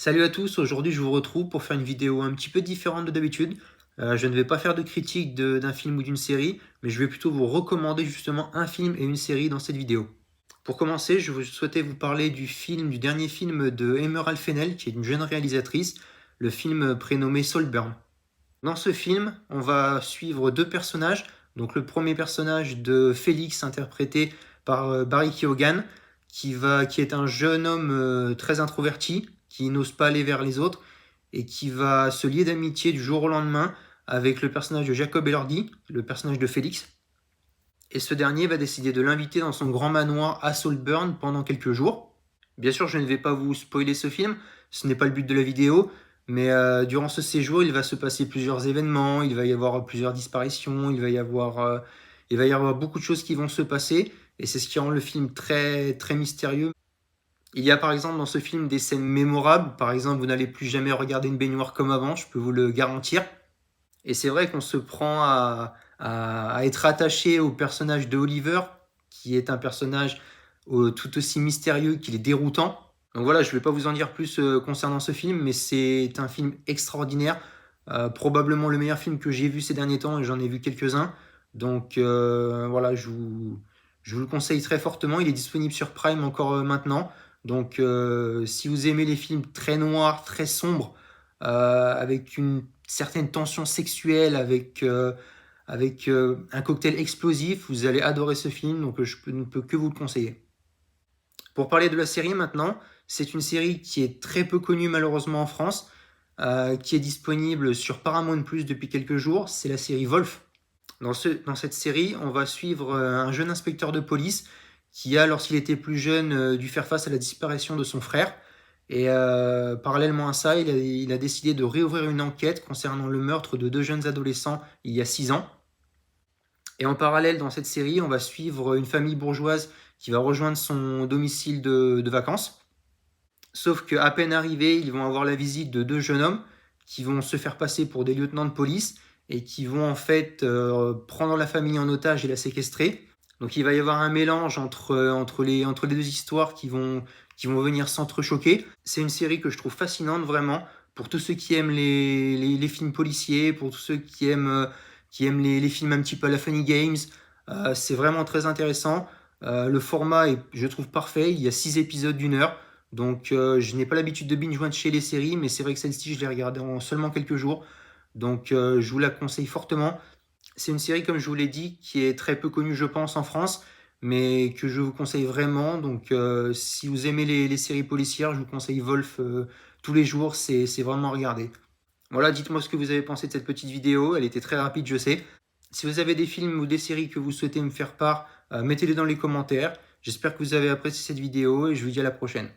Salut à tous, aujourd'hui je vous retrouve pour faire une vidéo un petit peu différente de d'habitude. Je ne vais pas faire de critique d'un film ou d'une série, mais je vais plutôt vous recommander justement un film et une série dans cette vidéo. Pour commencer, souhaitais vous parler du dernier film de Emerald Fennell, qui est une jeune réalisatrice, le film prénommé Saltburn. Dans ce film, on va suivre deux personnages. Donc le premier personnage de Félix, interprété par Barry Keoghan, qui est un jeune homme très introverti, qui n'ose pas aller vers les autres, et qui va se lier d'amitié du jour au lendemain avec le personnage de Jacob Elordi, le personnage de Félix. Et ce dernier va décider de l'inviter dans son grand manoir à Saltburn pendant quelques jours. Bien sûr, je ne vais pas vous spoiler ce film, ce n'est pas le but de la vidéo, mais durant ce séjour, il va se passer plusieurs événements, il va y avoir plusieurs disparitions, il va y avoir beaucoup de choses qui vont se passer, et c'est ce qui rend le film très, très mystérieux. Il y a par exemple dans ce film des scènes mémorables, par exemple, vous n'allez plus jamais regarder une baignoire comme avant, je peux vous le garantir. Et c'est vrai qu'on se prend à être attaché au personnage de Oliver, qui est un personnage tout aussi mystérieux qu'il est déroutant. Donc voilà, je ne vais pas vous en dire plus concernant ce film, mais c'est un film extraordinaire, probablement le meilleur film que j'ai vu ces derniers temps, et j'en ai vu quelques-uns. Donc voilà, je vous le conseille très fortement. Il est disponible sur Prime encore maintenant. Donc si vous aimez les films très noirs, très sombres, avec une certaine tension sexuelle, avec un cocktail explosif, vous allez adorer ce film, donc ne peux que vous le conseiller. Pour parler de la série maintenant, c'est une série qui est très peu connue malheureusement en France, qui est disponible sur Paramount Plus depuis quelques jours, c'est la série Wolf. Dans cette série, on va suivre un jeune inspecteur de police qui a, lorsqu'il était plus jeune, dû faire face à la disparition de son frère. Et parallèlement à ça, il a décidé de réouvrir une enquête concernant le meurtre de deux jeunes adolescents il y a 6 ans. Et en parallèle, dans cette série, on va suivre une famille bourgeoise qui va rejoindre son domicile de vacances. Sauf qu'à peine arrivés, ils vont avoir la visite de deux jeunes hommes qui vont se faire passer pour des lieutenants de police et qui vont en fait prendre la famille en otage et la séquestrer. Donc il va y avoir un mélange entre les deux histoires qui vont venir s'entrechoquer. C'est une série que je trouve fascinante vraiment pour tous ceux qui aiment les films policiers, pour tous ceux qui aiment les films un petit peu à la Funny Games. C'est vraiment très intéressant. Le format est, je trouve, parfait. Il y a 6 épisodes d'1 heure. Donc je n'ai pas l'habitude de binge-watcher les séries, mais c'est vrai que celle-ci, je l'ai regardée en seulement quelques jours. Donc je vous la conseille fortement. C'est une série, comme je vous l'ai dit, qui est très peu connue, je pense, en France, mais que je vous conseille vraiment. Donc si vous aimez les séries policières, je vous conseille Wolf tous les jours, c'est vraiment à regarder. Voilà, dites-moi ce que vous avez pensé de cette petite vidéo, elle était très rapide, je sais. Si vous avez des films ou des séries que vous souhaitez me faire part, mettez-les dans les commentaires. J'espère que vous avez apprécié cette vidéo et je vous dis à la prochaine.